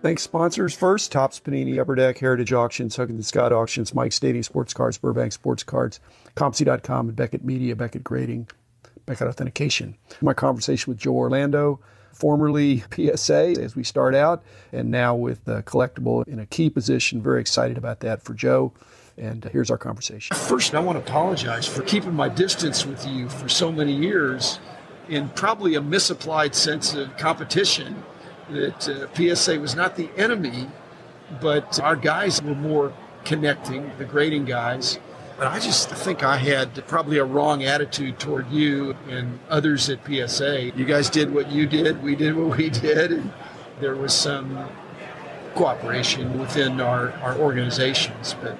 Thanks, sponsors. First, Topps, Panini, Upper Deck, Heritage Auctions, Huggins & Scott Auctions, Mike Stadium Sports Cards, Burbank Sports Cards, Compsy.com, and Beckett Media, Beckett Grading, Beckett Authentication. My conversation with Joe Orlando, formerly PSA, as we start out, and now with Collectable in a key position. Very excited about that for Joe. And here's our conversation. First, I want to apologize for keeping my distance with you for so many years in probably a misapplied sense of competition. That PSA was not the enemy, but our guys were more connecting, the grading guys. But I just think I had probably a wrong attitude toward you and others at PSA. You guys did what you did, we did what we did, and there was some cooperation within our organizations. But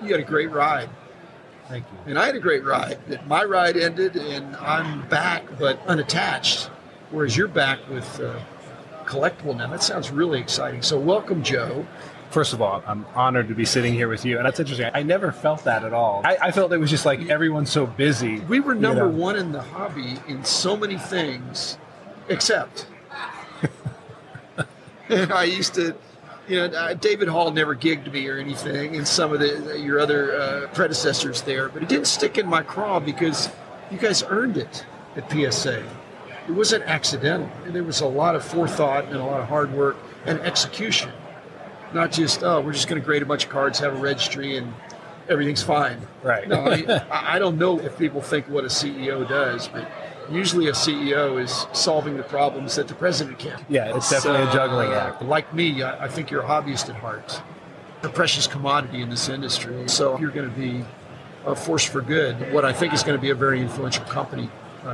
you had a great ride. Thank you. And I had a great ride. My ride ended, and I'm back, but unattached, whereas you're back with Collectible now. That sounds really exciting. So welcome, Joe. First of all, I'm honored to be sitting here with you. And that's interesting. I never felt that at all. I felt it was just like everyone's so busy. We were number one in the hobby in so many things, except I used to, David Hall never gigged me or anything, and some of your other predecessors there. But it didn't stick in my craw because you guys earned it at PSA. It wasn't accidental. There was a lot of forethought and a lot of hard work and execution. Not just, we're just going to grade a bunch of cards, have a registry, and everything's fine. Right. No, I don't know if people think what a CEO does, but usually a CEO is solving the problems that the president can't. Yeah, it's definitely a juggling act. Like me, I think you're a hobbyist at heart. A precious commodity in this industry. So you're going to be a force for good. What I think is going to be a very influential company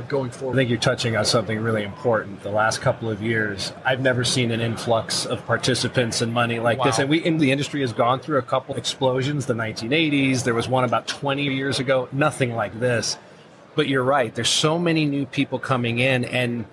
going forward. I think you're touching on something really important. The last couple of years, I've never seen an influx of participants and money like this. And the industry has gone through a couple explosions. The 1980s, there was one about 20 years ago, nothing like this. But you're right, there's so many new people coming in, and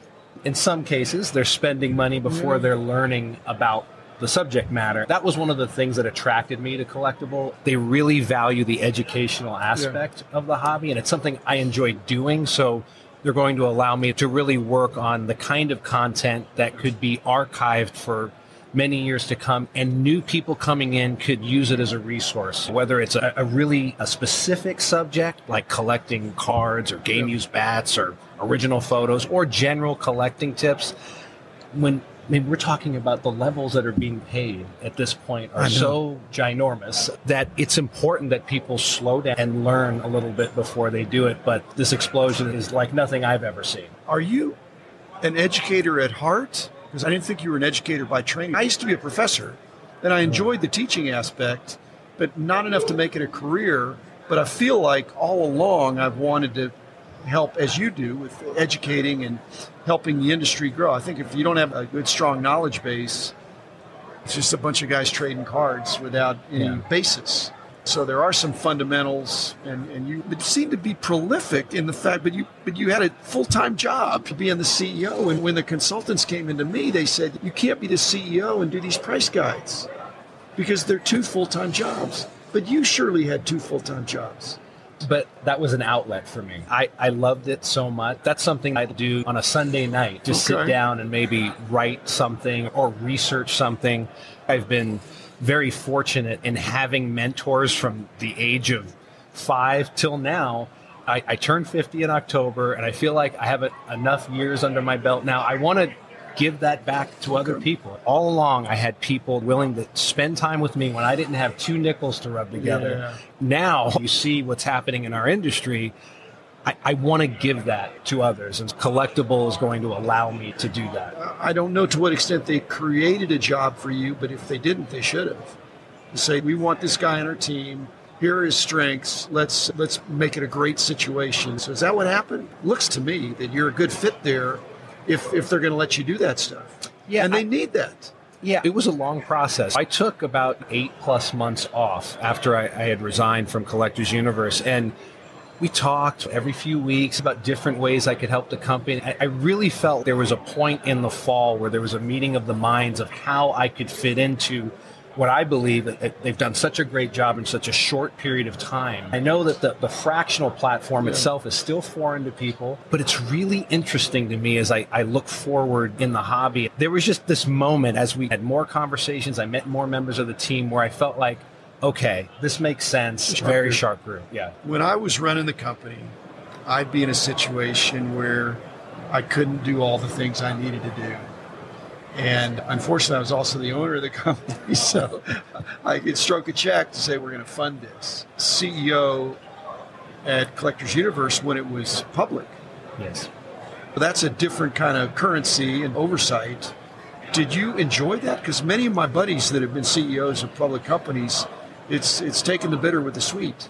in some cases, they're spending money before they're learning about the subject matter. That was one of the things that attracted me to Collectible. They really value the educational aspect of the hobby, and it's something I enjoy doing. So they're going to allow me to really work on the kind of content that could be archived for many years to come, and new people coming in could use it as a resource, whether it's a specific subject like collecting cards or game used bats or original photos or general collecting tips. We're talking about the levels that are being paid at this point are so ginormous that it's important that people slow down and learn a little bit before they do it. But this explosion is like nothing I've ever seen. Are you an educator at heart? Because I didn't think you were an educator by training. I used to be a professor, and I enjoyed the teaching aspect, but not enough to make it a career. But I feel like all along I've wanted to help, as you do, with educating and helping the industry grow. I think if you don't have a good, strong knowledge base, it's just a bunch of guys trading cards without any basis. So there are some fundamentals, and you seem to be prolific in the fact, but you had a full-time job to being the CEO. And when the consultants came into me, they said, you can't be the CEO and do these price guides because they're two full-time jobs. But you surely had two full-time jobs. But that was an outlet for me. I loved it so much. That's something I do on a Sunday night. Just sit down and maybe write something or research something. I've been very fortunate in having mentors from the age of 5 till now. I turned 50 in October, and I feel like I have enough years under my belt now. I want to give that back to other people. All along, I had people willing to spend time with me when I didn't have 2 nickels to rub together. Yeah. Now, you see what's happening in our industry. I want to give that to others, and Collectible is going to allow me to do that. I don't know to what extent they created a job for you, but if they didn't, they should have. To say, we want this guy on our team. Here are his strengths. Let's make it a great situation. So is that what happened? Looks to me that you're a good fit there if they're going to let you do that stuff. Yeah, and they need that. Yeah, it was a long process. I took about 8+ months off after I had resigned from Collectors Universe, and we talked every few weeks about different ways I could help the company. I really felt there was a point in the fall where there was a meeting of the minds of how I could fit into what I believe that they've done such a great job in such a short period of time. I know that the fractional platform itself is still foreign to people, but it's really interesting to me as I look forward in the hobby. There was just this moment as we had more conversations, I met more members of the team where I felt like, okay, this makes sense. Very sharp group. Yeah. When I was running the company, I'd be in a situation where I couldn't do all the things I needed to do. And unfortunately, I was also the owner of the company, so I could stroke a check to say we're going to fund this. CEO at Collectors Universe when it was public. Yes. That's a different kind of currency and oversight. Did you enjoy that? Because many of my buddies that have been CEOs of public companies, it's taken the bitter with the sweet.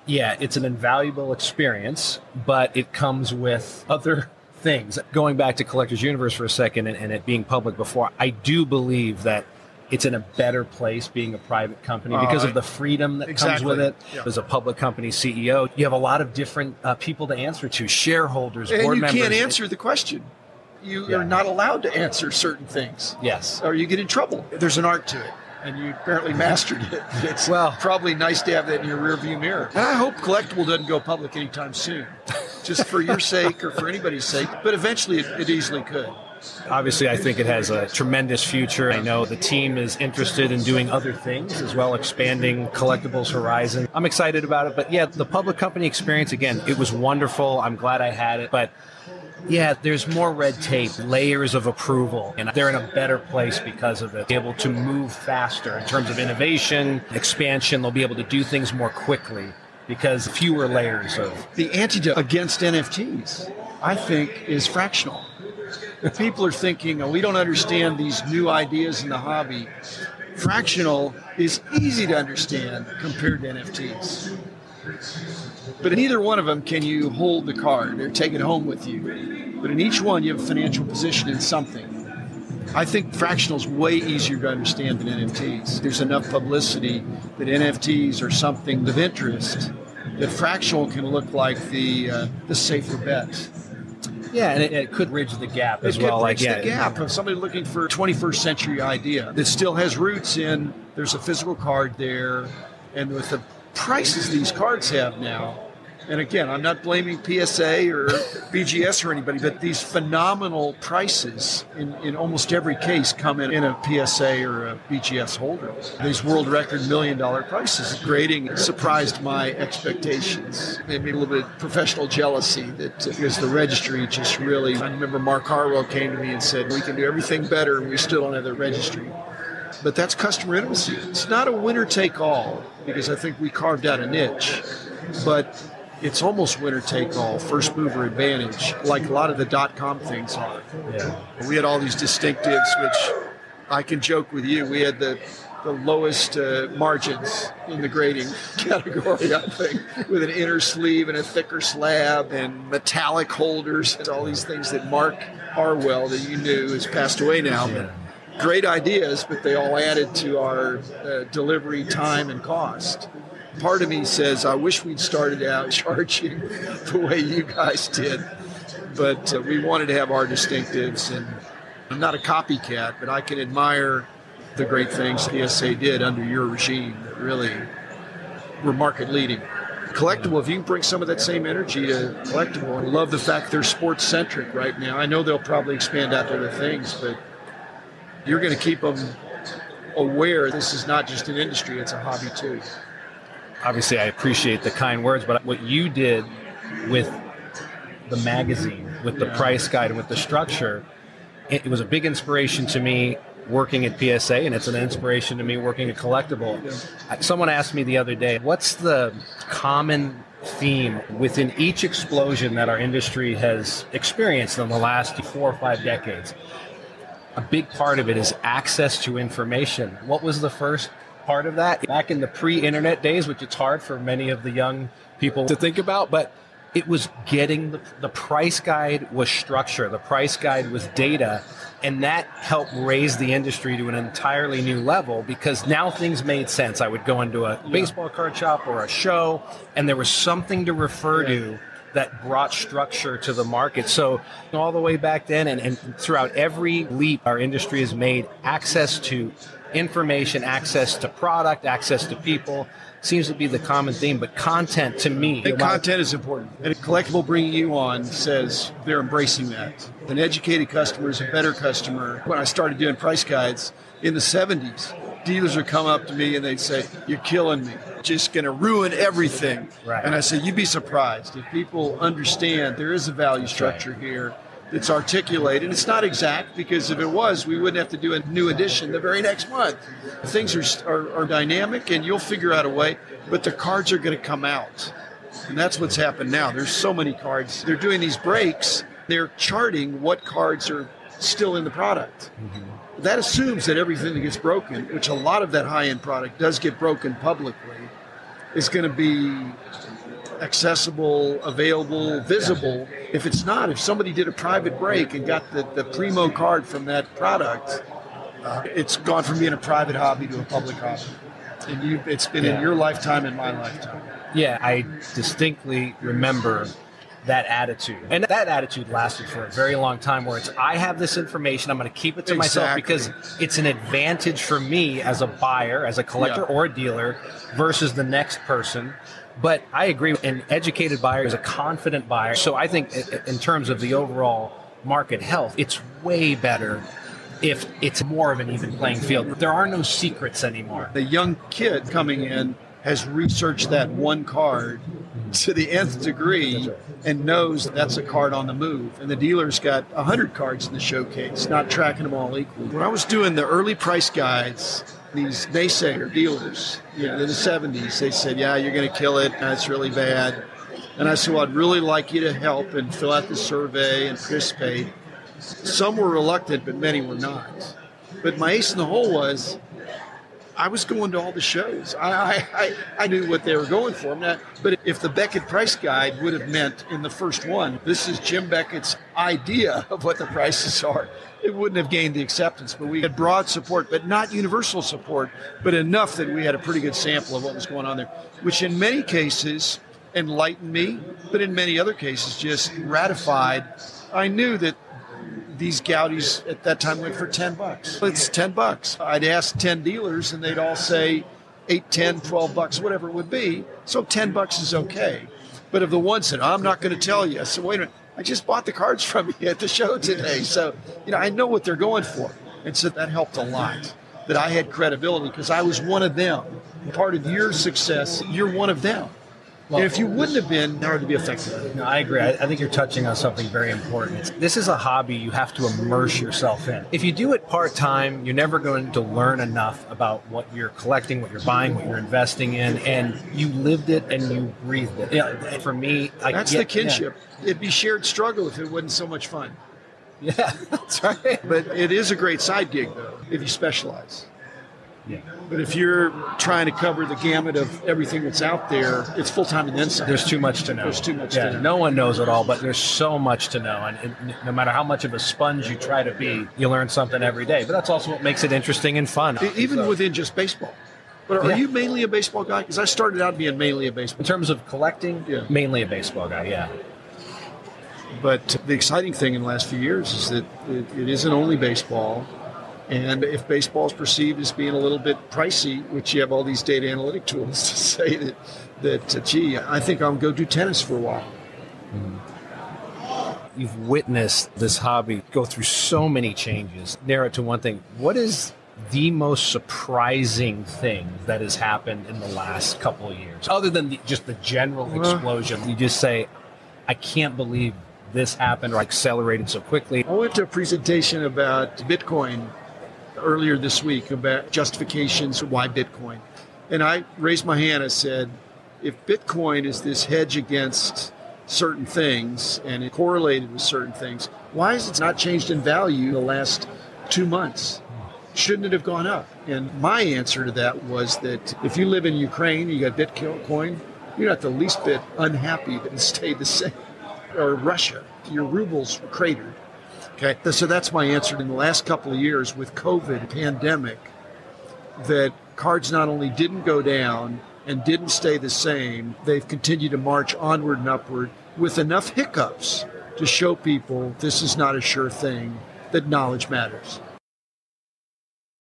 Yeah, it's an invaluable experience, but it comes with other things. Going back to Collectors Universe for a second and it being public before, I do believe that it's in a better place being a private company because of the freedom that comes with it. Yeah. As a public company CEO, you have a lot of different people to answer to, shareholders, board members. And you can't answer the question. You are not allowed to answer certain things. Yes. Or you get in trouble. There's an art to it. And you apparently mastered it. It's probably nice to have that in your rearview mirror. And I hope Collectable doesn't go public anytime soon, just for your sake or for anybody's sake. But eventually it easily could. Obviously, I think it has a tremendous future. I know the team is interested in doing other things as well, expanding Collectibles horizon. I'm excited about it. But yeah, the public company experience, again, it was wonderful. I'm glad I had it. But yeah, there's more red tape, layers of approval, and they're in a better place because of it. Be able to move faster in terms of innovation, expansion. They'll be able to do things more quickly because fewer layers of... The antidote against NFTs, I think, is fractional. If people are thinking, oh, we don't understand these new ideas in the hobby, fractional is easy to understand compared to NFTs. But in either one of them can you hold the card or take it home with you. But in each one, you have a financial position in something. I think fractional is way easier to understand than NFTs. There's enough publicity that NFTs are something of interest that fractional can look like the safer bet. Yeah, and it could bridge the gap as well. It could bridge the gap of somebody looking for a 21st century idea that still has roots in there's a physical card there, and with the prices these cards have now, and again, I'm not blaming PSA or BGS or anybody, but these phenomenal prices in almost every case come in a PSA or a BGS holder. These world record $1 million prices. Grading surprised my expectations. Maybe a little bit of professional jealousy that because the registry just really, I remember Mark Harwell came to me and said, we can do everything better and we still don't have the registry. But that's customer intimacy. It's not a winner-take-all, because I think we carved out a niche, but it's almost winner-take-all, first-mover advantage, like a lot of the .com things are. Yeah. We had all these distinctives, which I can joke with you. We had the lowest margins in the grading category, I think, with an inner sleeve and a thicker slab and metallic holders and all these things that Mark Harwell, that you knew, has passed away now. Yeah. Great ideas, but they all added to our delivery time and cost. Part of me says, I wish we'd started out charging the way you guys did, but we wanted to have our distinctives, and I'm not a copycat, but I can admire the great things PSA did under your regime that really were market leading. Collectable, if you can bring some of that same energy to Collectable, I love the fact they're sports centric right now. I know they'll probably expand out to other things, but you're going to keep them aware this is not just an industry, it's a hobby too. Obviously, I appreciate the kind words, but what you did with the magazine, with the price guide, and with the structure, it was a big inspiration to me working at PSA, and it's an inspiration to me working at Collectable. Yeah. Someone asked me the other day, what's the common theme within each explosion that our industry has experienced in the last 4 or 5 decades? A big part of it is access to information. What was the first part of that? Back in the pre-internet days, which it's hard for many of the young people to think about, but it was getting the price guide was structure, the price guide was data, and that helped raise the industry to an entirely new level because now things made sense. I would go into a baseball card shop or a show, and there was something to refer to that brought structure to the market. So all the way back then and throughout every leap our industry has made, access to information, access to product, access to people seems to be the common theme. But content, to me, content is important. And a Collectible bringing you on says they're embracing that. An educated customer is a better customer. When I started doing price guides in the 70s, dealers would come up to me and they'd say, "You're killing me. Just going to ruin everything." Right. And I said, "You'd be surprised if people understand there is a value structure here that's articulated. It's not exact, because if it was, we wouldn't have to do a new edition the very next month. Things are dynamic, and you'll figure out a way, but the cards are going to come out." And that's what's happened now. There's so many cards. They're doing these breaks. They're charting what cards are still in the product. Mm-hmm. That assumes that everything that gets broken, which a lot of that high-end product does get broken publicly, is going to be accessible, available, visible. If it's not, if somebody did a private break and got the primo card from that product, it's gone from being a private hobby to a public hobby. And it's been in your lifetime and my lifetime. Yeah, I distinctly remember that attitude. And that attitude lasted for a very long time, where it's, I have this information, I'm going to keep it to myself because it's an advantage for me as a buyer, as a collector or a dealer, versus the next person. But I agree, an educated buyer is a confident buyer. So I think in terms of the overall market health, it's way better if it's more of an even playing field. There are no secrets anymore. The young kid coming in has researched that one card to the nth degree and knows that's a card on the move. And the dealer's got 100 cards in the showcase, not tracking them all equally. When I was doing the early price guides, these naysayer dealers, in the 70s, they said, "Yeah, you're going to kill it. It's really bad." And I said, "Well, I'd really like you to help and fill out the survey and participate." Some were reluctant, but many were not. But my ace in the hole was, I was going to all the shows. I knew what they were going for. But if the Beckett price guide would have meant in the first one, this is Jim Beckett's idea of what the prices are, it wouldn't have gained the acceptance. But we had broad support, but not universal support, but enough that we had a pretty good sample of what was going on there, which in many cases enlightened me, but in many other cases just ratified. I knew that these Gaudis at that time went for $10. It's $10. I'd ask 10 dealers and they'd all say $8, $10, $12, whatever it would be. So $10 is okay. But of the ones that I'm not going to tell you, I said, wait a minute, I just bought the cards from you at the show today. So, I know what they're going for. And so that helped a lot, that I had credibility because I was one of them. Part of your success, you're one of them. Well, and if you wouldn't have been, how would it be effective? No, I agree. I think you're touching on something very important. This is a hobby you have to immerse yourself in. If you do it part-time, you're never going to learn enough about what you're collecting, what you're buying, what you're investing in, and you lived it and you breathed it. For me, that's the kinship. Yeah. It'd be shared struggle if it wasn't so much fun. Yeah, that's right. But it is a great side gig, though, if you specialize. Yeah. But if you're trying to cover the gamut of everything that's out there, it's full-time and then some. There's too much to know. There's too much to know. No one knows it all, but there's so much to know. And no matter how much of a sponge you try to be, you learn something every day. But that's also what makes it interesting and fun. Even within just baseball. But are you mainly a baseball guy? Because I started out being mainly a baseball guy. In terms of collecting, mainly a baseball guy, yeah. But the exciting thing in the last few years is that it isn't only baseball. And if baseball is perceived as being a little bit pricey, which you have all these data analytic tools to say that gee, I think I'll go do tennis for a while. Mm-hmm. You've witnessed this hobby go through so many changes. Narrow it to one thing. What is the most surprising thing that has happened in the last couple of years? Other than just the general explosion, you just say, I can't believe this happened or accelerated so quickly. I went to a presentation about Bitcoin earlier this week, about justifications of why Bitcoin. And I raised my hand and said, if Bitcoin is this hedge against certain things and it correlated with certain things, why has it not changed in value in the last 2 months? Shouldn't it have gone up? And my answer to that was that if you live in Ukraine, you got Bitcoin, you're not the least bit unhappy that it stayed the same. Or Russia, your rubles were cratered. Okay, so that's my answer. In the last couple of years with COVID pandemic, that cards not only didn't go down and didn't stay the same, they've continued to march onward and upward. with enough hiccups to show people this is not a sure thing, that knowledge matters.